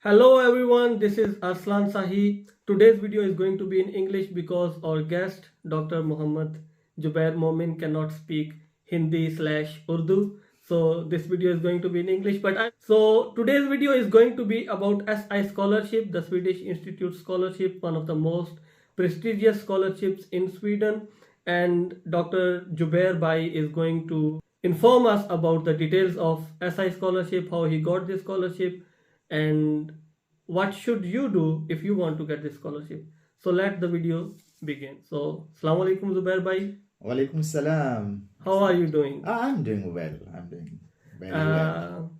Hello everyone, this is Arslan Sahi. Today's video is going to be in English because our guest Dr. Muhammad Jubayer Momin cannot speak Hindi/Urdu. So this video is going to be in English. So today's video is going to be about SI scholarship, the Swedish Institute scholarship, one of the most prestigious scholarships in Sweden. And Dr. Jubayer Bhai is going to inform us about the details of SI scholarship, how he got this scholarship, and what should you do if you want to get this scholarship. So let the video begin. So Assalamu alaikum Zubair bhai. Walaikum salam. How are you doing? I'm doing well. I'm doing very well.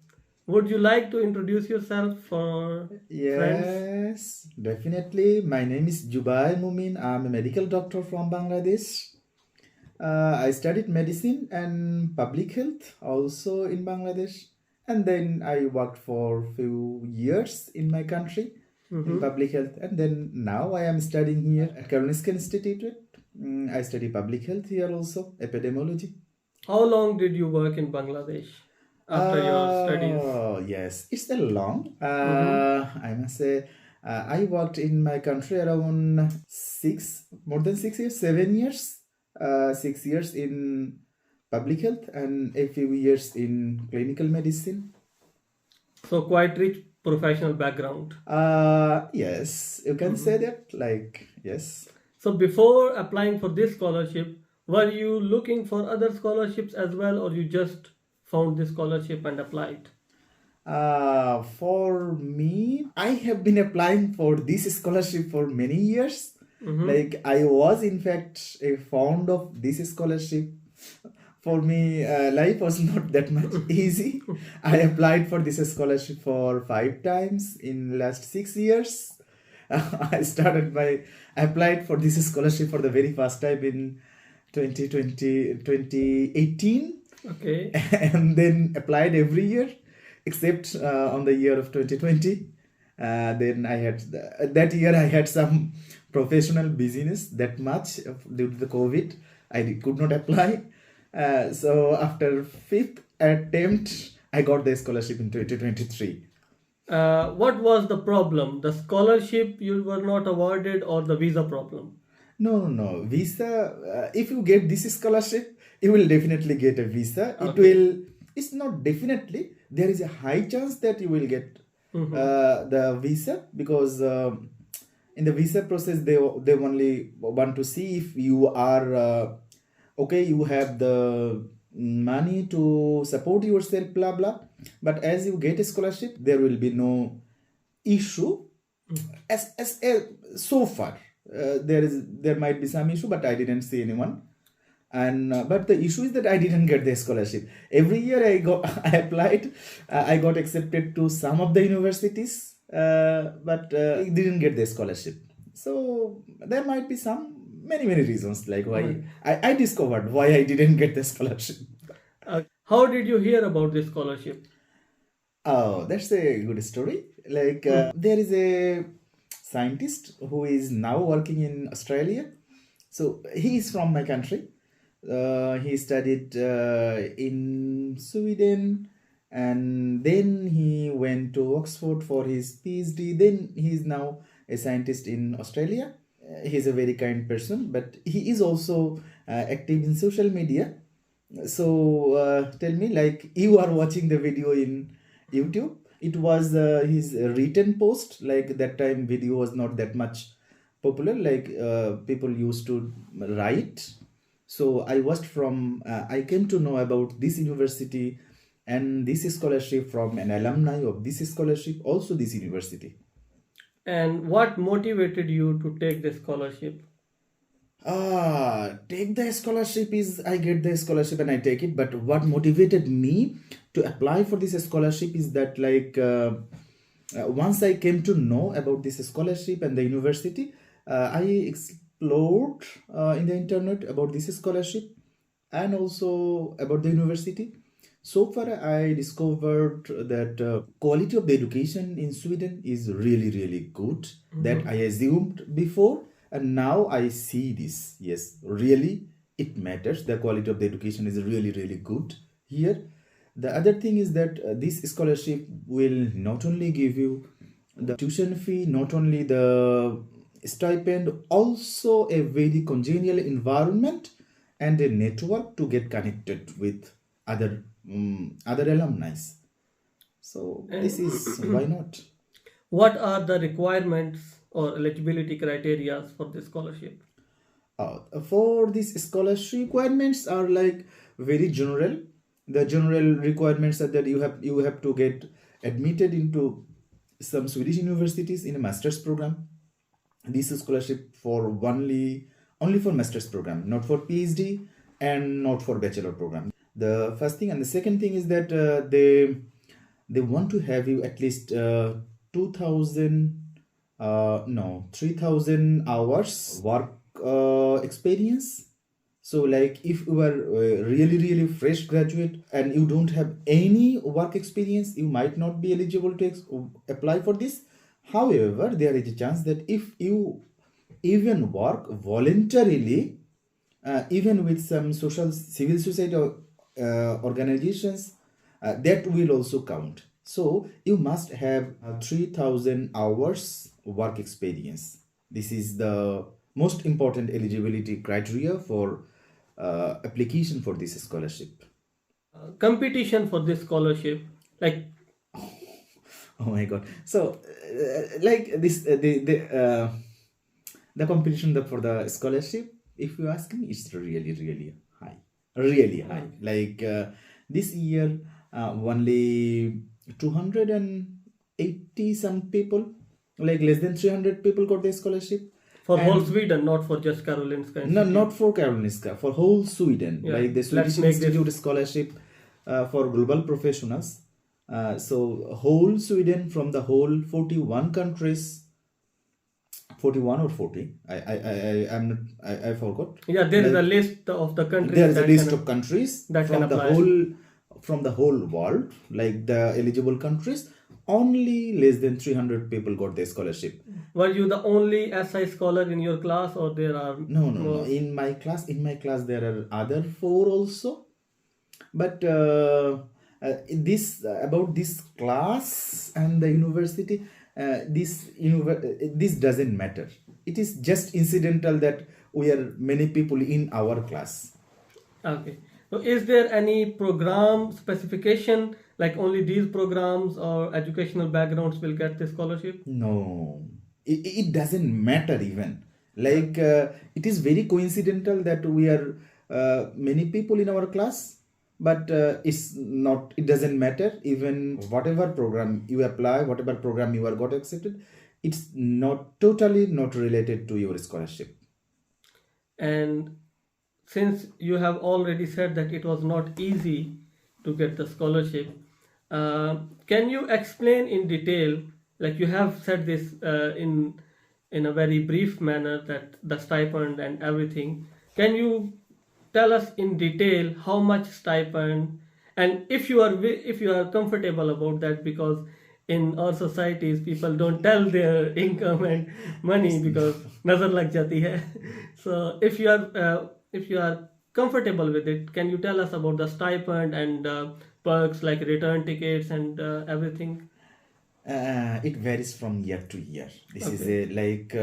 Would you like to introduce yourself for friends? Yes, definitely. My name is Jubayer Mumin. I'm a medical doctor from Bangladesh. I studied medicine and public health also in Bangladesh. And then I worked for a few years in my country in public health. And then now I am studying here at Karolinska Institute. I study public health here also, epidemiology. How long did you work in Bangladesh after your studies? Oh, yes. It's a long. I must say, I worked in my country around more than 6 years, 7 years. 6 years in public health and a few years in clinical medicine. So quite rich professional background. Yes, you can say that, yes. So before applying for this scholarship, were you looking for other scholarships as well, or you just found this scholarship and applied? For me, I have been applying for this scholarship for many years. I was in fact a fond of this scholarship. For me, life was not that much easy. I applied for this scholarship for 5 times in last 6 years. I applied for this scholarship for the very first time in 2018. Okay. And then applied every year, except on the year of 2020. Then that year I had some professional busyness that much due to the COVID. I could not apply. So after 5th attempt, I got the scholarship in 2023. What was the problem? The scholarship you were not awarded, or the visa problem? No. Visa, if you get this scholarship, you will definitely get a visa. Okay. It's not definitely, there is a high chance that you will get the visa, because in the visa process, they only want to see if you are okay, you have the money to support yourself, blah blah. But as you get a scholarship, there will be no issue. So far, there might be some issue, but I didn't see anyone. And but the issue is that I didn't get the scholarship. Every year I applied, I got accepted to some of the universities, but I didn't get the scholarship. So there might be many reasons like why I discovered why I didn't get the scholarship. How did you hear about this scholarship? Oh, that's a good story. There is a scientist who is now working in Australia. So he is from my country. He studied in Sweden, and then he went to Oxford for his PhD. Then he is now a scientist in Australia. He's a very kind person, but he is also active in social media. So tell me, you are watching the video in YouTube. It was his written post. That time video was not that much popular. People used to write. So I came to know about this university and this scholarship from an alumni of this scholarship, also this university. And what motivated you to take the scholarship? Take the scholarship is, I get the scholarship and I take it. But what motivated me to apply for this scholarship is that once I came to know about this scholarship and the university, I explored in the internet about this scholarship and also about the university. So far, I discovered that quality of the education in Sweden is really good. That I assumed before, and now I see this. Yes, really, it matters. The quality of the education is really good here. The other thing is that this scholarship will not only give you The tuition fee, not only the stipend, also a very congenial environment and a network to get connected with other alumni. So this is why not. What are the requirements or eligibility criteria for this scholarship? For this scholarship, requirements are like very general. The general requirements are that you have to get admitted into some Swedish universities in a master's program. This is scholarship for only for master's program, not for PhD and not for bachelor program. The first thing, and the second thing is that they want to have you at least 2000 no 3000 hours work experience. So like if you are really fresh graduate and you don't have any work experience, you might not be eligible to apply for this. However, there is a chance that if you even work voluntarily, even with some social civil society organizations, that will also count. So you must have 3000 hours work experience. This is the most important eligibility criteria for application for this scholarship. Competition for this scholarship, like Oh my god! So like this the competition for the scholarship, if you ask me, it's really high, really high. Like this year only 280 some people, like less than 300 people got the scholarship. for whole Sweden, not for just Karolinska No, Institute. not for Karolinska, for whole Sweden. Yeah, Like the let's Swedish make this- Institute scholarship for global professionals. So whole Sweden, from the whole 41 countries, 41 or 40. I forgot. Yeah, there is Like, a list of the countries. there is a that list can- of countries that can from the apply. whole world, like the eligible countries. Only less than 300 people got the scholarship. Were you the only SI scholar in your class, or there are No. In my class, there are other four also. But this about this class and the university, this doesn't matter. It is just incidental that we are many people in our class. Okay. So is there any program specification, like only these programs or educational backgrounds will get this scholarship? No, it doesn't matter even. Like it is very coincidental that we are many people in our class, but it's not. It doesn't matter even whatever program you apply, whatever program you are got accepted. It's not totally not related to your scholarship. And since you have already said that it was not easy to get the scholarship, can you explain in detail, like you have said this in a very brief manner, that the stipend and everything. Can you tell us in detail how much stipend, and if you are comfortable about that, because in our societies people don't tell their income and money because nazar lag jati hai. So if you are comfortable with it, can you tell us about the stipend and perks like return tickets and everything? It varies from year to year. This is Okay. a like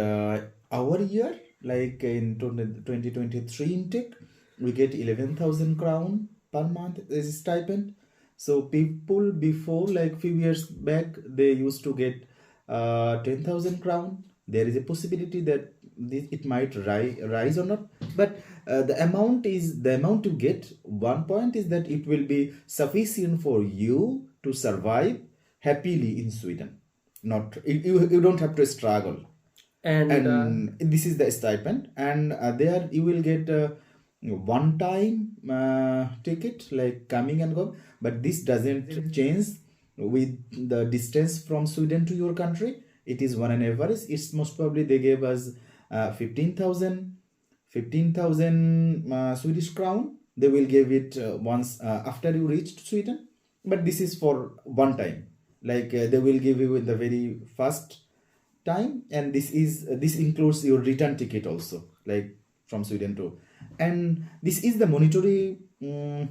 our year, like in 2023 intake, we get 11,000 crown per month as a stipend. So people before, like few years back, they used to get 10,000 crown. There is a possibility that it might rise or not, but the amount you get. One point is that it will be sufficient for you to survive happily in Sweden. Not you don't have to struggle. And And this is the stipend, and there you will get a one time ticket, like coming and going, but this doesn't change with the distance from Sweden to your country. It is one and average. It's most probably they gave us 15,000 Swedish crown. They will give it once after you reached Sweden, but this is for one time. Like they will give you in the very first time, and this includes your return ticket also, like from Sweden to. And this is the monetary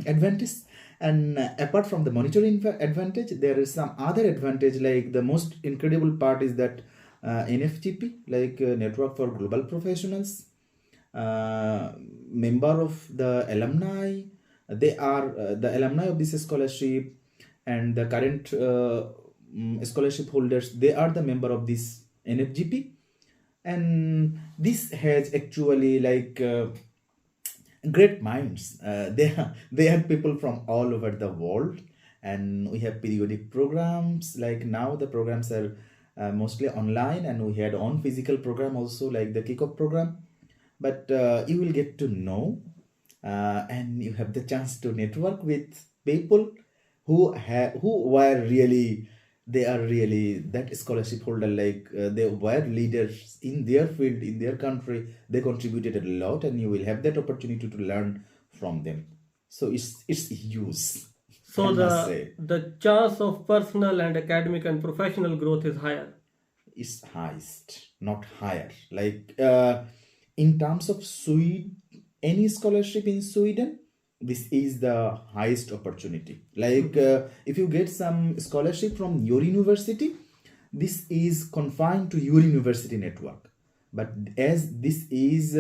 advantage. And apart from the monetary advantage, there is some other advantage. Like the most incredible part is that NFGP, like Network for Global Professionals, uh, member of the alumni, they are the alumni of this scholarship, and the current scholarship holders, they are the member of this NFGP. And this has actually like great minds. They are people from all over the world, and we have periodic programs. Like now, the programs are mostly online, and we had on physical program also, like the kickoff program. But you will get to know, and you have the chance to network with people who were really, they are really that scholarship holder, like they were leaders in their field, in their country. They contributed a lot, and you will have that opportunity to learn from them. So it's huge, I So must the say. the chance of personal and academic and professional growth is higher. Is highest, not higher. Like in terms of Sweden, any scholarship in Sweden, this is the highest opportunity. Like if you get some scholarship from your university, this is confined to your university network. But as this is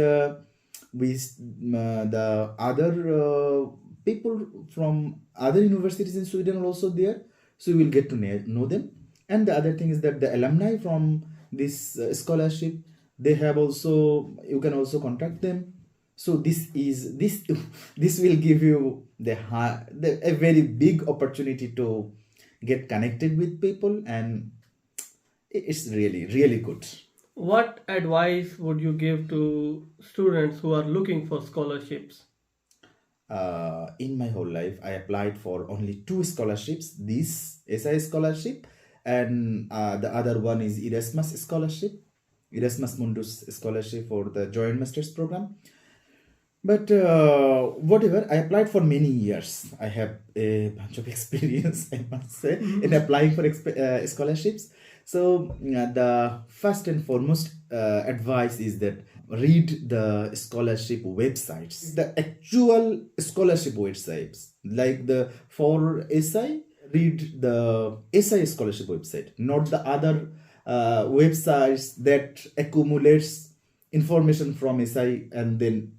with the other people from other universities in Sweden are also there, so you will get to know them. And the other thing is that the alumni from this scholarship, they have also, you can also contact them. So this this will give you a very big opportunity to get connected with people, and it's really really good. What advice would you give to students who are looking for scholarships? In my whole life, I applied for only two scholarships: this SI scholarship, and the other one is Erasmus scholarship, Erasmus Mundus scholarship for the joint masters program. But whatever, I applied for many years. I have a bunch of experience, I must say, in applying for scholarships. So the first and foremost advice is that read the scholarship websites, the actual scholarship websites, like the for SI. Read the SI scholarship website, not the other websites that accumulates information from SI, and then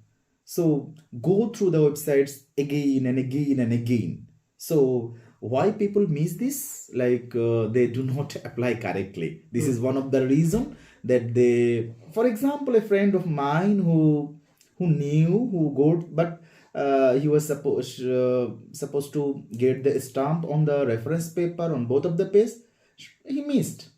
so go through the websites again and again and again. So why people miss this? Like they do not apply correctly. This is one of the reason that they, for example, a friend of mine who knew who got, but he was supposed to get the stamp on the reference paper on both of the page. He missed.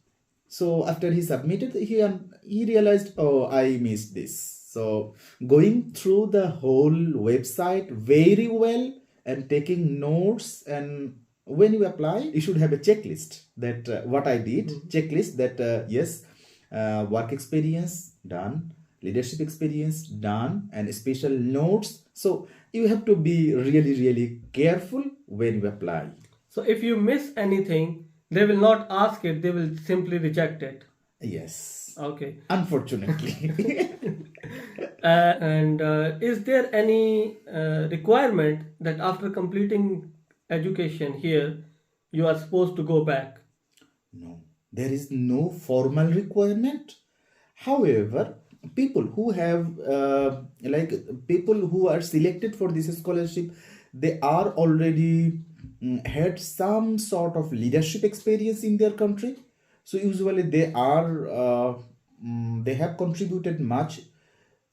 So after he submitted, he realized, oh, I missed this. So going through the whole website very well and taking notes, and when you apply, you should have a checklist that what I did, checklist that yes, work experience done, leadership experience done, and special notes. So you have to be really really careful when you apply. So if you miss anything, they will not ask it, they will simply reject it. Yes, Okay. unfortunately. And is there any requirement that after completing education here, you are supposed to go back? No, there is no formal requirement. However, people who have like people who are selected for this scholarship, they are already had some sort of leadership experience in their country. So usually they have contributed much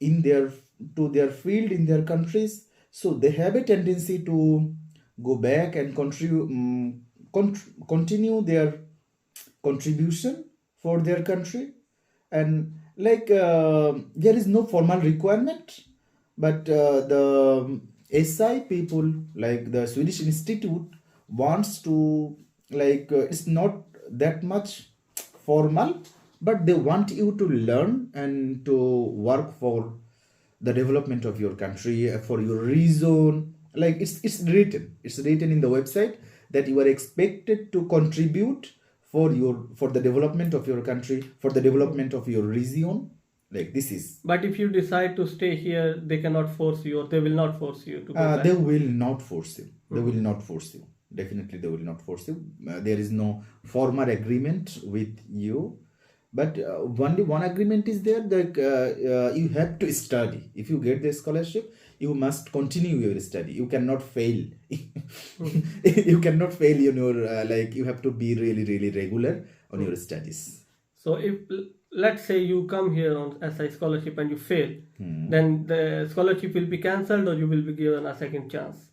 in their to their field in their countries. So they have a tendency to go back and continue their contribution for their country. And like there is no formal requirement, but the SI people, like the Swedish Institute, wants to, like it's not that much formal, but they want you to learn and to work for the development of your country, for your region. Like it's written in the website that you are expected to contribute for the development of your country, for the development of your region. Like this is. But if you decide to stay here, they cannot force you, or they will not force you to go back. They will not force you. They will not force you. Definitely, they will not force you. There is no formal agreement with you. But only one agreement is there that you have to study. If you get the scholarship, you must continue your study. You cannot fail. You cannot fail in your like. You have to be really, really regular on your studies. So if let's say you come here on SI scholarship and you fail, then the scholarship will be cancelled, or you will be given a second chance.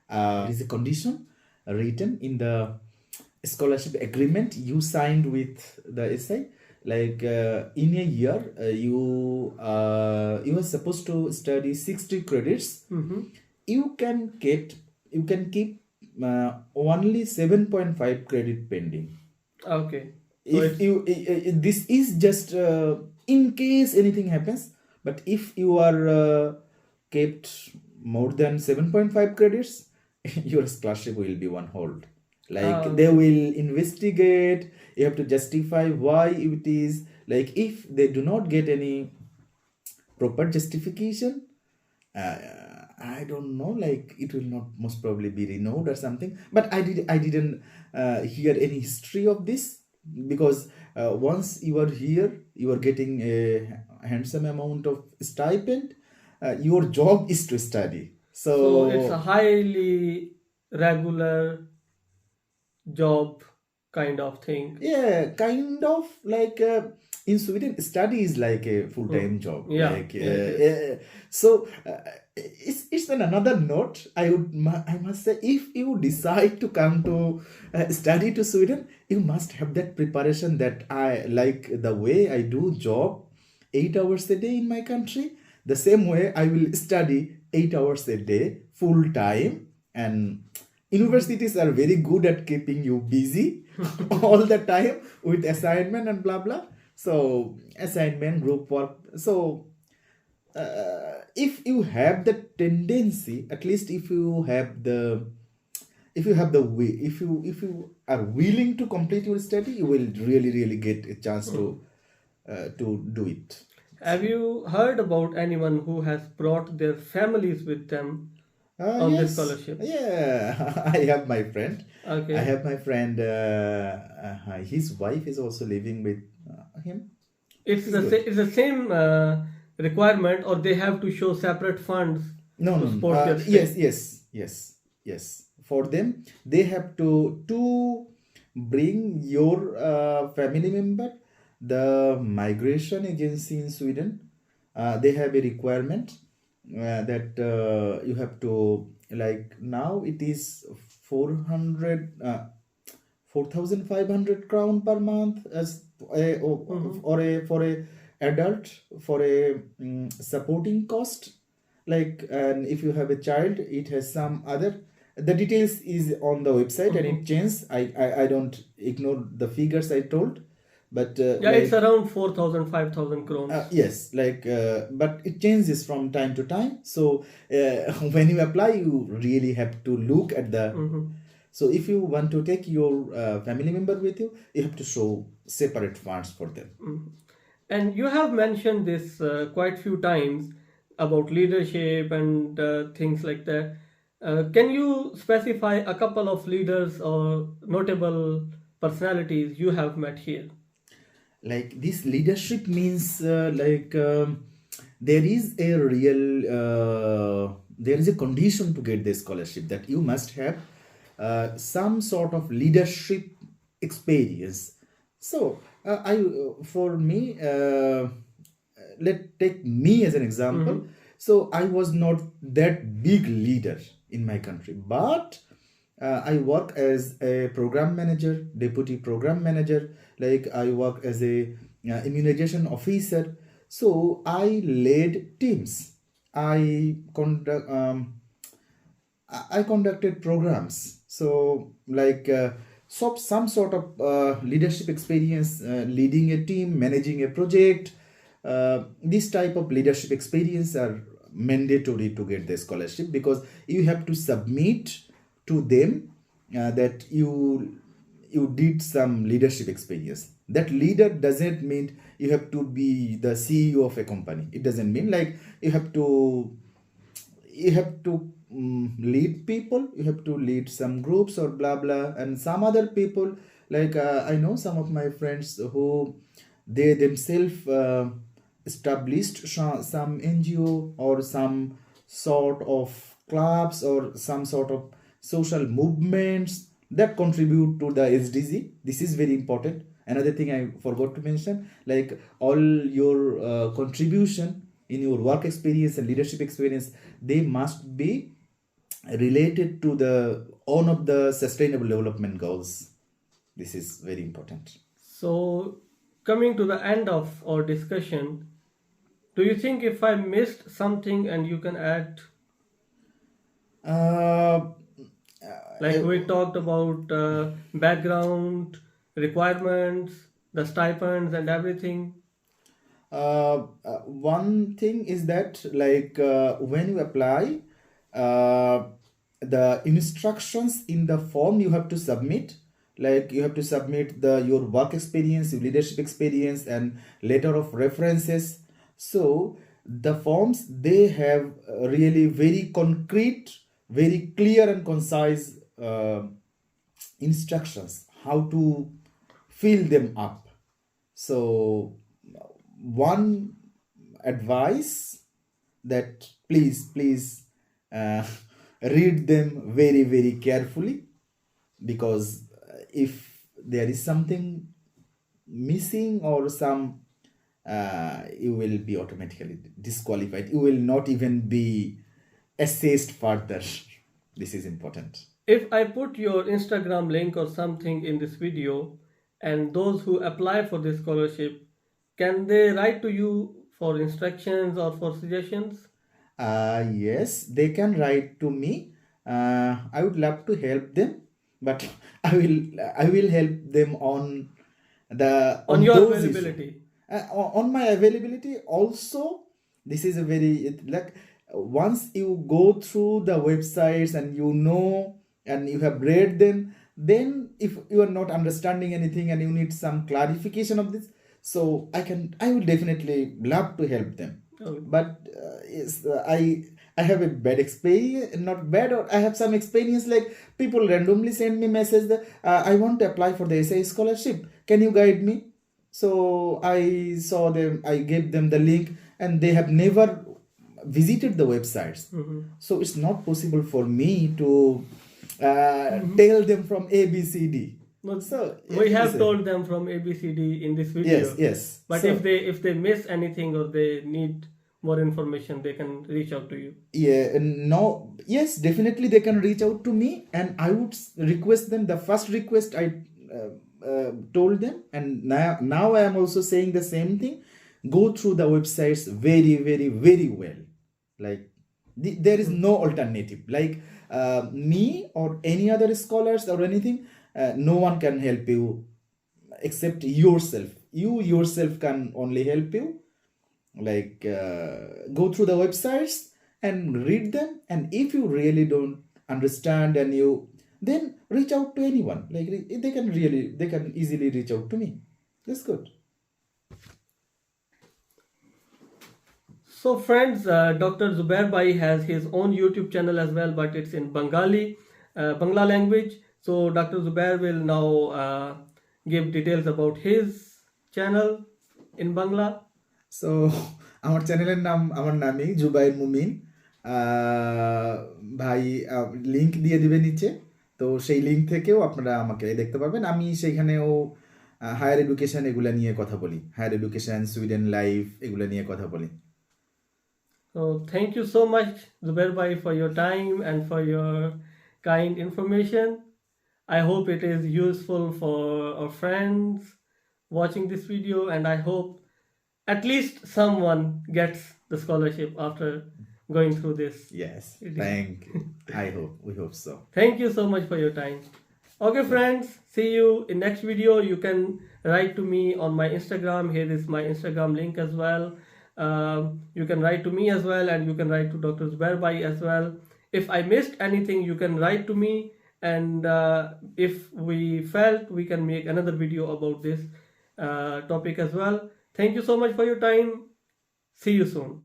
There is a condition written in the scholarship agreement you signed with the SI. Like in a year, you are supposed to study 60 credits. You can keep only 7.5 credit pending. Okay. If you this is just in case anything happens, but if you are kept more than 7.5 credits, your scholarship will be on hold. Like they will investigate. You have to justify why it is. Like if they do not get any proper justification, I don't know. Like it will not most probably be renewed or something. But I didn't hear any history of this, because once you are here, you are getting a handsome amount of stipend. Your job is to study. So it's a highly regular job kind of thing. Yeah, kind of like in Sweden, study is like a full-time job. Yeah, Like, yeah, so it's on another note. I must say, if you decide to come to study to Sweden, you must have that preparation that I like the way I do job 8 hours a day in my country. The same way I will study 8 hours a day full time. And universities are very good at keeping you busy all the time with assignment and blah blah. So assignment, group work. So if you have the tendency, at least if you have the way, if you are willing to complete your study, you will really get a chance to do it. Have you heard about anyone who has brought their families with them on this scholarship? Yeah, I have my friend. Okay. I have my friend. His wife is also living with him. It's the same requirement, or they have to show separate funds to support their stay? Yes. For them, they have to bring your family member. The migration agency in Sweden, they have a requirement that you have to, like, now it is 4,500 crown per month as a, or a for a adult, for a supporting cost. Like, and if you have a child, it has some other. The details is on the website and it changes. I don't ignore the figures I told. But yeah, it's around 4,000, 5,000 crowns. Yes, like but it changes from time to time. So when you apply, you really have to look at the. So if you want to take your family member with you, you have to show separate funds for them. And you have mentioned this quite few times about leadership and things like that. Can you specify a couple of leaders or notable personalities you have met here? Like this leadership means there is a real there is a condition to get the scholarship, that you must have some sort of leadership experience. So for me, let take me as an example. So I was not that big leader in my country, but I work as a program manager, deputy program manager. Like I work as a immunization officer. So I led teams. I conducted programs. So like some sort of leadership experience, leading a team, managing a project. This type of leadership experience are mandatory to get the scholarship, because you have to submit to them that you did some leadership experience. That leader doesn't mean you have to be the CEO of a company. It doesn't mean like you have to lead people, you have to lead some groups or blah blah. And some other people, like I know some of my friends who they themselves established some NGO or some sort of clubs or some sort of social movements that contribute to the SDG. This is very important. Another thing I forgot to mention, like all your contribution in your work experience and leadership experience, they must be related to the one of the sustainable development goals. This is very important. So, coming to the end of our discussion, do you think if I missed something and you can add, Uh, like we talked about background, requirements, the stipends, and everything? one thing is that like when you apply, the instructions in the form you have to submit, like you have to submit the your work experience, your leadership experience, and letter of references. So the forms, they have really very concrete, very clear and concise instructions how to fill them up. So one advice, that please uh, read them very very carefully, because if there is something missing or some, you will be automatically disqualified, you will not even be assessed further. This is important. If I put your Instagram link or something in this video, and those who apply for this scholarship, can they write to you for instructions or for suggestions? Yes, they can write to me. I would love to help them, but I will help them on On on your those issues. availability? On my availability also. This is a very like once you go through the websites and you know and you have read them, then if you are not understanding anything and you need some clarification of this, so I will definitely love to help them. Oh, But yes, I have a bad experience, not bad, or I have some experience like people randomly send me message that I want to apply for the SI scholarship, can you guide me? So I saw them, I gave them the link, and they have never visited the websites. So it's not possible for me to tell them from ABCD. no, So we yes, have told them from ABCD in this video. yes, yes. But So if they miss anything or they need more information, they can reach out to you. yeah, no, yes, definitely they can reach out to me, and I would request them. The first request I told them, and now I am also saying the same thing. Go through the websites very very well. Like there is no alternative. Like me or any other scholars or anything, no one can help you except yourself. You yourself can only help you. Like go through the websites and read them, and if you really don't understand, and you then reach out to anyone. Like they can easily reach out to me. That's good. So friends, Dr. Zubair Bhai has his own YouTube channel as well, but it's in Bengali, Bangla language. So Dr. Zubair will now give details about his channel in Bangla. So আমার চ্যানেলের নাম আমার নামই জুবাইর মুমিন। ভাই link দিয়ে দিবে নিচে, তো সেই লিংক থেকেও আপনারা আমাকে দেখতে পারবেন। আমি সেইখানেও হায়ার এডুকেশন এগুলা নিয়ে কথা বলি, হায়ার এডুকেশন, সুইডেন লাইফ এগুলা নিয়ে কথা বলি। So thank you so much, Zubair Bhai, for your time and for your kind information. I hope it is useful for our friends watching this video, and I hope at least someone gets the scholarship after going through this. Yes, thank you. We hope so. Thank you so much for your time. Okay friends, see you in next video. You can write to me on my Instagram. Here is my Instagram link as well. You can write to me as well, and you can write to Dr. Zubair Bhai as well. If I missed anything, you can write to me, and if we felt, we can make another video about this. topic as well. Thank you so much for your time. See you soon.